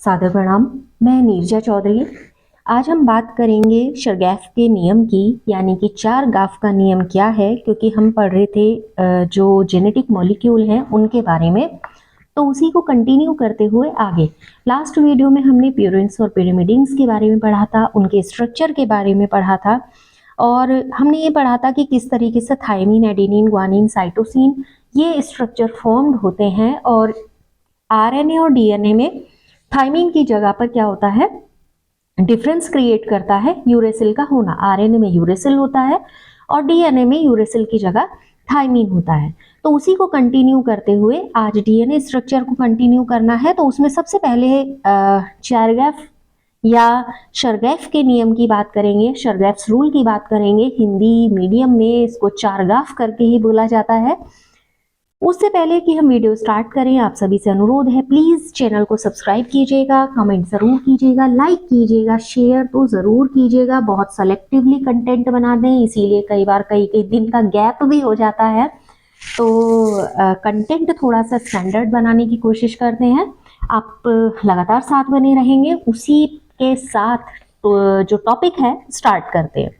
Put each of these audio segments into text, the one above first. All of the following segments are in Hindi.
सादर प्रणाम। मैं नीरजा चौधरी। आज हम बात करेंगे शरगैफ के नियम की, यानी कि 4 गाफ का नियम क्या है, क्योंकि हम पढ़ रहे थे जो जेनेटिक मॉलिक्यूल हैं उनके बारे में, तो उसी को कंटिन्यू करते हुए आगे। लास्ट वीडियो में हमने प्यूरिन्स और पिरिमिडिन्स के बारे में पढ़ा था, उनके स्ट्रक्चर के बारे में पढ़ा था, और हमने ये पढ़ा था कि किस तरीके से थायमिन, एडेनिन, ग्वानिन, साइटोसिन ये स्ट्रक्चर फॉर्म्ड होते हैं। और आरएनए और डीएनए में थायमिन की जगह पर क्या होता है, डिफरेंस क्रिएट करता है यूरेसिल का होना। आरएनए में यूरेसिल होता है और डीएनए में यूरेसिल की जगह थायमिन होता है। तो उसी को कंटिन्यू करते हुए आज डीएनए स्ट्रक्चर को कंटिन्यू करना है। तो उसमें सबसे पहले चारगैफ या शरगैफ के नियम की बात करेंगे, शरगैफ्स रूल की बात करेंगे। हिंदी मीडियम में इसको चारगाफ करके ही बोला जाता है। उससे पहले कि हम वीडियो स्टार्ट करें, आप सभी से अनुरोध है, प्लीज चैनल को सब्सक्राइब कीजिएगा, कमेंट जरूर कीजिएगा, लाइक कीजिएगा, शेयर तो जरूर कीजिएगा। बहुत सेलेक्टिवली कंटेंट बना दें, इसीलिए कई बार कई दिन का गैप भी हो जाता है, तो कंटेंट थोड़ा सा स्टैंडर्ड बनाने की कोशिश करते हैं। आप लगातार साथ बने रहेंगे। उसी के साथ जो टॉपिक है स्टार्ट करते हैं।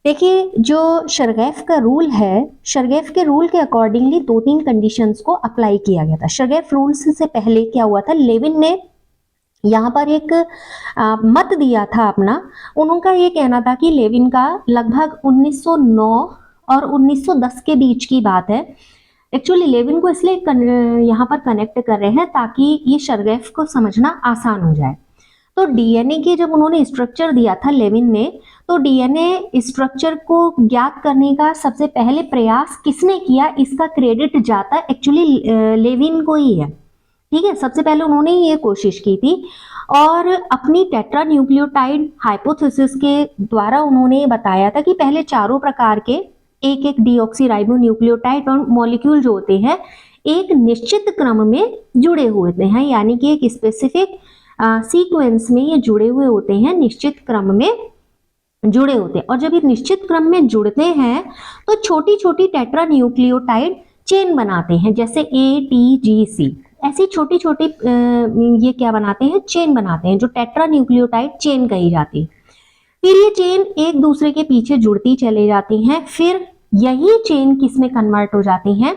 देखिए, जो शरगैफ का रूल है, शरगैफ के रूल के अकॉर्डिंगली 2-3 कंडीशंस को अप्लाई किया गया था। शरगैफ रूल्स से पहले क्या हुआ था, लेविन ने यहाँ पर एक मत दिया था अपना। उनका ये कहना था कि लेविन का लगभग 1909 और 1910 के बीच की बात है। एक्चुअली लेविन को इसलिए यहाँ पर कनेक्ट कर रहे हैं ताकि ये शरगैफ को समझना आसान हो जाए। तो डीएनए के जब उन्होंने स्ट्रक्चर दिया था लेविन ने, तो डीएनए स्ट्रक्चर को ज्ञात करने का सबसे पहले प्रयास किसने किया, इसका क्रेडिट जाता एक्चुअली लेविन को ही है। ठीक है, सबसे पहले उन्होंने ये कोशिश की थी और अपनी टेट्रा न्यूक्लियोटाइड हाइपोथेसिस के द्वारा उन्होंने बताया था कि पहले चारों प्रकार के एक डीऑक्सी राइबो न्यूक्लियोटाइड और मॉलिक्यूल जो होते हैं एक निश्चित क्रम में जुड़े हुए होते हैं, यानी कि एक स्पेसिफिक सीक्वेंस में ये जुड़े हुए होते हैं, निश्चित क्रम में जुड़े होते हैं। और जब ये निश्चित क्रम में जुड़ते हैं तो छोटी छोटी टेट्रा न्यूक्लियोटाइड चेन बनाते हैं, जैसे ATGC। ऐसी छोटी छोटी ये क्या बनाते हैं, चेन बनाते हैं, जो टेट्रा न्यूक्लियोटाइड चेन कही जाती है। फिर ये चेन एक दूसरे के पीछे जुड़ती चली जाती हैं। फिर यही चेन किस में कन्वर्ट हो जाती हैं,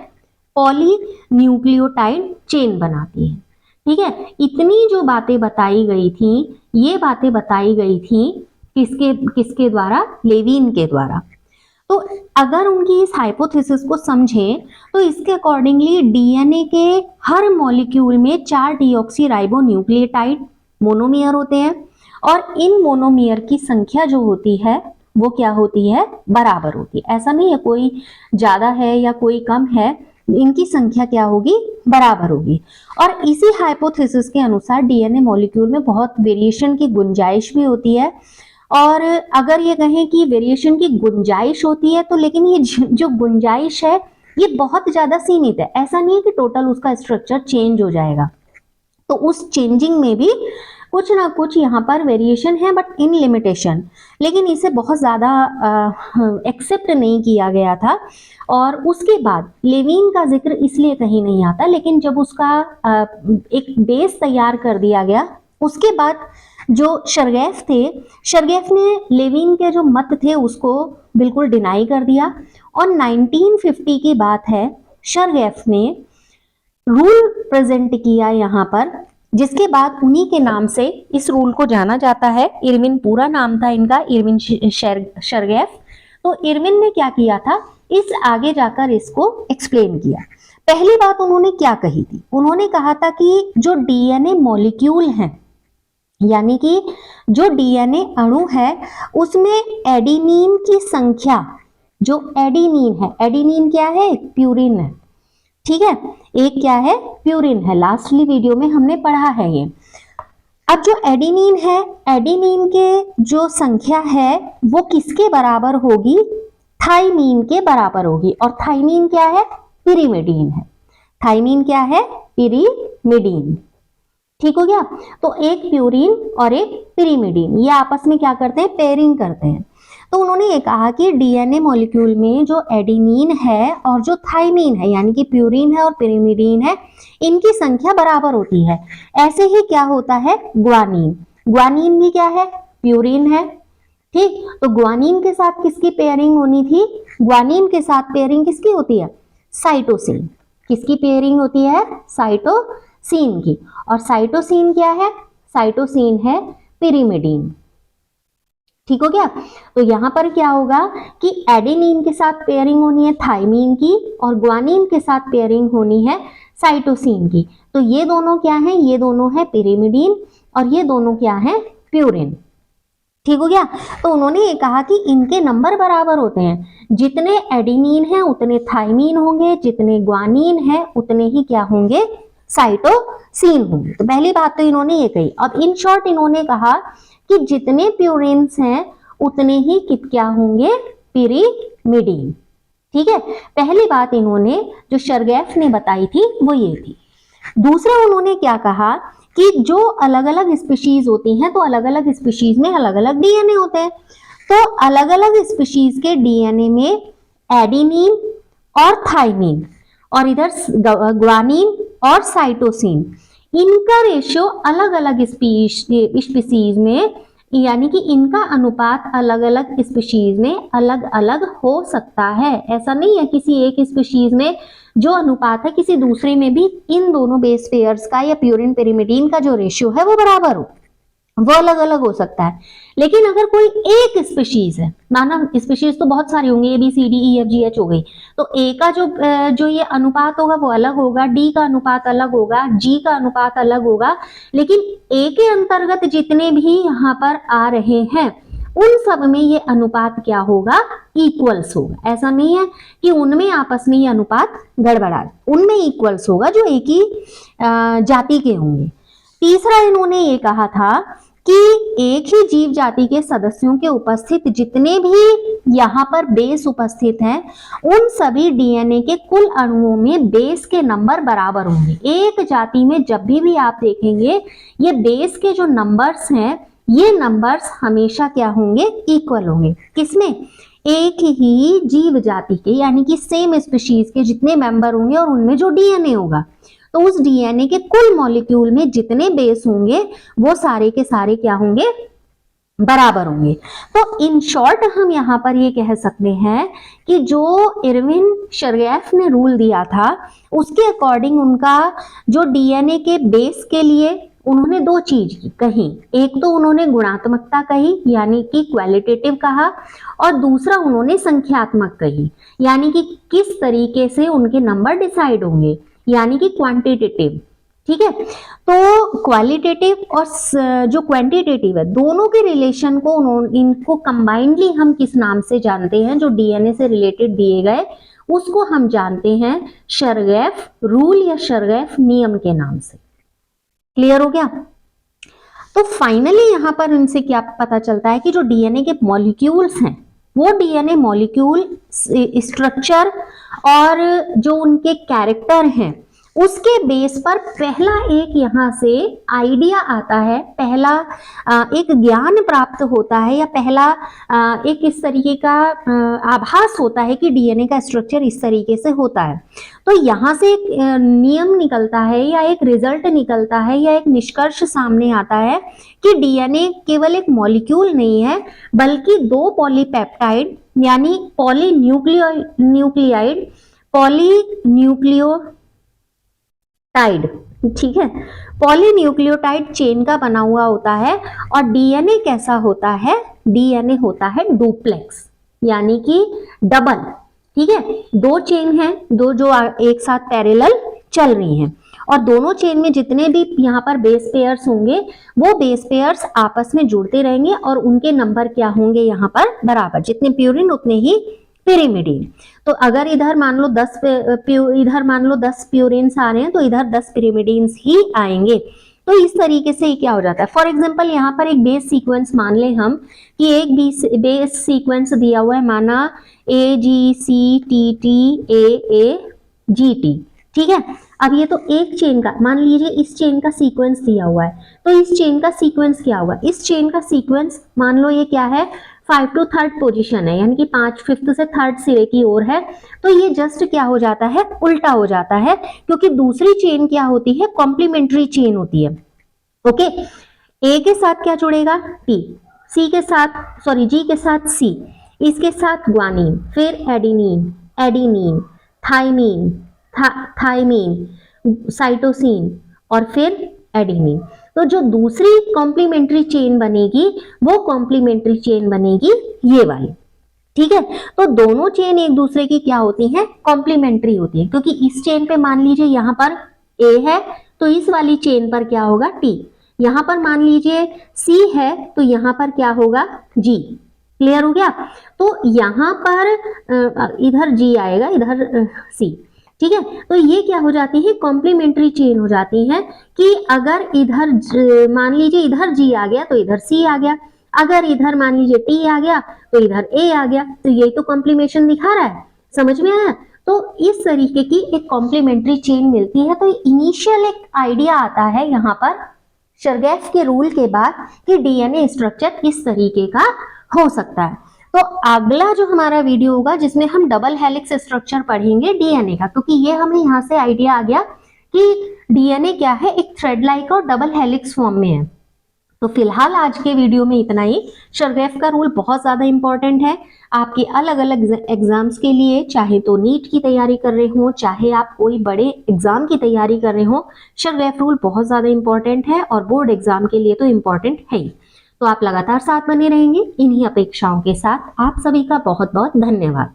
पॉली न्यूक्लियोटाइड चेन बनाती है। ठीक है, इतनी जो बातें बताई गई थी, ये बातें बताई गई थी किसके द्वारा, लेविन के द्वारा। तो अगर उनकी इस हाइपोथेसिस को समझें तो इसके अकॉर्डिंगली डीएनए के हर मॉलिक्यूल में 4 डीऑक्सी राइबो न्यूक्लियोटाइड मोनोमियर होते हैं, और इन मोनोमियर की संख्या जो होती है वो क्या होती है, बराबर होती है। ऐसा नहीं है कोई ज्यादा है या कोई कम है, इनकी संख्या क्या होगी, बराबर होगी। और इसी हाइपोथेसिस के अनुसार डीएनए मॉलिक्यूल में बहुत वेरिएशन की गुंजाइश भी होती है। और अगर ये कहें कि वेरिएशन की गुंजाइश होती है, तो लेकिन ये जो गुंजाइश है ये बहुत ज्यादा सीमित है। ऐसा नहीं है कि टोटल उसका स्ट्रक्चर चेंज हो जाएगा, तो उस चेंजिंग में भी कुछ ना कुछ यहाँ पर वेरिएशन है, बट इन लिमिटेशन। लेकिन इसे बहुत ज़्यादा एक्सेप्ट नहीं किया गया था। और उसके बाद लेविन का जिक्र इसलिए कहीं नहीं आता, लेकिन जब उसका एक बेस तैयार कर दिया गया, उसके बाद जो शरगैफ थे, शरगैफ ने लेविन के जो मत थे उसको बिल्कुल डिनाई कर दिया। और 1950 की बात है, शरगैफ ने रूल प्रेजेंट किया यहाँ पर, जिसके बाद उन्हीं के नाम से इस रूल को जाना जाता है। इरविन पूरा नाम था इनका, इरविन शरगैफ। तो इरविन ने क्या किया था, इस आगे जाकर इसको एक्सप्लेन किया। पहली बात उन्होंने क्या कही थी, उन्होंने कहा था कि जो डीएनए मॉलिक्यूल हैं, यानी कि जो डीएनए अणु है उसमें एडेनिन की संख्या, जो एडेनिन है, एडेनिन क्या है, प्यूरिन है। ठीक है, एक क्या है, प्यूरिन है। लास्टली वीडियो में हमने पढ़ा है ये। अब जो एडेनिन है, एडेनिन के जो संख्या है वो किसके बराबर होगी, थाइमीन के बराबर होगी। और थाइमीन क्या है, पिरिमिडीन है। थाइमीन क्या है, पिरिमिडीन। ठीक हो गया। तो एक प्यूरिन और एक पिरिमिडीन, ये आपस में क्या करते हैं, पेयरिंग करते हैं। तो उन्होंने ये कहा कि डीएनए मॉलिक्यूल में जो एडेनिन है और जो थाइमीन है यानी कि प्यूरिन है और पिरिमिडीन है, इनकी संख्या बराबर होती है। ऐसे ही क्या होता है, ग्वानीन, ग्वानीन भी क्या है, प्यूरिन है। ठीक, तो ग्वानीन के साथ किसकी पेयरिंग होनी थी, ग्वानीन के साथ पेयरिंग किसकी होती है, साइटोसिन। किसकी पेयरिंग होती है, साइटोसिन की। और साइटोसिन क्या है, साइटोसिन है पिरिमिडीन। ठीक हो गया। तो यहां पर क्या होगा कि एडेनिन के साथ पेयरिंग होनी है थाइमीन की और ग्वानीन के साथ पेयरिंग होनी है साइटोसिन की। तो ये दोनों क्या है, ये दोनों है पिरिमिडीन और ये दोनों क्या है, प्यूरिन। ठीक हो गया। तो उन्होंने ये कहा कि इनके नंबर बराबर होते हैं, जितने एडेनिन है उतने थाइमीन होंगे, जितने ग्वानीन है उतने ही क्या होंगे, साइटोसिन होंगे। तो पहली बात तो इन्होंने ये कही। अब इन शॉर्ट इन्होंने कहा कि जितने प्यूरिन्स हैं उतने ही क्या होंगे, पिरिमिडीन। ठीक है, पहली बात इन्होंने जो शर्गैफ ने बताई थी वो ये थी। दूसरा उन्होंने क्या कहा कि जो अलग अलग स्पीशीज होती हैं तो अलग अलग स्पीशीज में अलग अलग डीएनए होते हैं। तो अलग अलग स्पीशीज के डीएनए में एडेनिन और थाइमीन और इधर ग्वानीन और साइटोसिन, इनका रेशियो अलग अलग स्पीशीज में यानी कि इनका अनुपात अलग अलग स्पीशीज में अलग अलग हो सकता है। ऐसा नहीं है किसी एक स्पीशीज में जो अनुपात है किसी दूसरे में भी इन दोनों बेस पेयर्स का या प्यूरिन पिरिमिडीन का जो रेशियो है वो बराबर हो, वो अलग अलग हो सकता है। लेकिन अगर कोई एक स्पीशीज है, माना स्पीशीज तो बहुत सारी होंगी, ABCDEFGH हो गई, तो ए का जो ये अनुपात होगा वो अलग होगा, डी का अनुपात अलग होगा, जी का अनुपात अलग होगा, लेकिन ए के अंतर्गत जितने भी यहाँ पर आ रहे हैं उन सब में ये अनुपात क्या होगा, इक्वल्स होगा। ऐसा नहीं है कि उनमें आपस में ये अनुपात गड़बड़ा, उनमें इक्वल्स होगा जो एक ही जाति के होंगे। तीसरा इन्होंने ये कहा था कि एक ही जीव जाति के सदस्यों के उपस्थित जितने भी यहाँ पर बेस उपस्थित हैं उन सभी डीएनए के कुल अणुओं में बेस के नंबर बराबर होंगे। एक जाति में जब भी आप देखेंगे ये बेस के जो नंबर्स हैं ये नंबर्स हमेशा क्या होंगे, इक्वल होंगे। किसमें, एक ही जीव जाति के यानी कि सेम स्पीशीज के जितने मेंबर होंगे और उनमें जो डीएनए होगा तो उस डीएनए के कुल मॉलिक्यूल में जितने बेस होंगे वो सारे के सारे क्या होंगे, बराबर होंगे। तो इन शॉर्ट हम यहाँ पर ये कह सकते हैं कि जो इरविन शर्गैफ ने रूल दिया था उसके अकॉर्डिंग उनका जो डीएनए के बेस के लिए उन्होंने दो चीज कही, एक तो उन्होंने गुणात्मकता कही यानी कि क्वालिटेटिव कहा और दूसरा उन्होंने संख्यात्मक कही यानी कि किस तरीके से उनके नंबर डिसाइड होंगे यानी कि क्वांटिटेटिव। ठीक है, तो क्वालिटेटिव और जो क्वांटिटेटिव है दोनों के रिलेशन को इनको कंबाइंडली हम किस नाम से जानते हैं, जो डीएनए से रिलेटेड दिए गए उसको हम जानते हैं शर्गैफ रूल या शर्गैफ नियम के नाम से। क्लियर हो गया। तो फाइनली यहां पर इनसे क्या पता चलता है कि जो डीएनए के मॉलिक्यूल्स हैं वो डीएनए मॉलिक्यूल स्ट्रक्चर और जो उनके कैरेक्टर हैं उसके बेस पर पहला एक यहाँ से आइडिया आता है, पहला एक ज्ञान प्राप्त होता है या पहला एक इस तरीके का आभास होता है कि डीएनए का स्ट्रक्चर इस तरीके से होता है। तो यहाँ से एक नियम निकलता है या एक रिजल्ट निकलता है या एक निष्कर्ष सामने आता है कि डीएनए केवल एक मॉलिक्यूल नहीं है बल्कि दो पॉलीपेप्टाइड यानी पॉलीन्यूक्लियोटाइड, ठीक है, पॉलीन्यूक्लियोटाइड चेन का बना हुआ होता है। और डीएनए कैसा होता है, डीएनए होता है डुप्लेक्स यानी कि डबल। ठीक है, दो चेन हैं, दो जो एक साथ पैरेलल चल रही हैं और दोनों चेन में जितने भी यहाँ पर बेस पेयर्स होंगे वो बेस पेयर्स आपस में जुड़ते रहेंगे और उनके नंबर क्या होंगे यहाँ पर बराबर, जितने प्यूरिन उतने ही पिरिमिडीन। तो अगर इधर मान लो 10 प्यूरिन्स आ रहे हैं तो इधर 10 पिरिमिडीन्स ही आएंगे। तो इस तरीके से क्या हो जाता है, फॉर एग्जांपल यहाँ पर एक बेस सीक्वेंस मान ले हम कि एक बेस सीक्वेंस दिया हुआ है, माना AGCTTAAGT। ठीक है, अब ये तो एक चेन का, मान लीजिए इस चेन का सीक्वेंस दिया हुआ है तो इस चेन का सीक्वेंस क्या होगा, इस चेन का सीक्वेंस मान लो ये क्या है 5 टू थर्ड पोजीशन है, यानी कि 5 फिफ्थ से थर्ड सिरे की ओर है, तो ये जस्ट क्या हो जाता है, उल्टा हो जाता है, क्योंकि दूसरी चेन क्या होती है, कॉम्प्लीमेंट्री चेन होती है। ओके, ए के साथ क्या जुड़ेगा, टी, सी के साथ, सॉरी जी के साथ सी, इसके साथ ग्वानीन, फिर adenine, adenine, thymine, thymine, cytosine और फिर एडिनिन। तो जो दूसरी कॉम्प्लीमेंट्री चेन बनेगी वो कॉम्प्लीमेंट्री चेन बनेगी ये वाली, ठीक है। तो दोनों चेन एक दूसरे की क्या होती हैं, कॉम्प्लीमेंट्री होती है, क्योंकि इस चेन पे मान लीजिए यहां पर ए है तो इस वाली चेन पर क्या होगा, टी, यहां पर मान लीजिए सी है तो यहां पर क्या होगा, जी। क्लियर हो गया। तो यहां पर इधर जी आएगा, इधर सी, ठीक है। तो ये क्या हो जाती है, कॉम्प्लीमेंट्री चेन हो जाती है कि अगर इधर मान लीजिए इधर जी आ गया तो इधर सी आ गया, अगर इधर मान लीजिए टी आ गया तो इधर ए आ गया, तो यही तो कॉम्प्लीमेंशन दिखा रहा है, समझ में आया। तो इस तरीके की एक कॉम्प्लीमेंट्री चेन मिलती है। तो इनिशियल एक आइडिया आता है यहाँ पर शरगैफ के रूल के बाद कि डीएनए स्ट्रक्चर किस तरीके का हो सकता है। तो अगला जो हमारा वीडियो होगा जिसमें हम डबल हेलिक्स स्ट्रक्चर पढ़ेंगे डीएनए का, क्योंकि ये हमें यहाँ से आइडिया आ गया कि डीएनए क्या है, एक थ्रेड लाइक और डबल हेलिक्स फॉर्म में है। तो फिलहाल आज के वीडियो में इतना ही। शरगैफ का रूल बहुत ज्यादा इंपॉर्टेंट है आपके अलग अलग एग्जाम्स के लिए, चाहे तो नीट की तैयारी कर रहे हो, चाहे आप कोई बड़े एग्जाम की तैयारी कर रहे हो, शरगैफ रूल बहुत ज्यादा इंपॉर्टेंट है और बोर्ड एग्जाम के लिए तो इंपॉर्टेंट है ही। तो आप लगातार साथ बने रहेंगे इन्हीं अपेक्षाओं के साथ। आप सभी का बहुत बहुत धन्यवाद।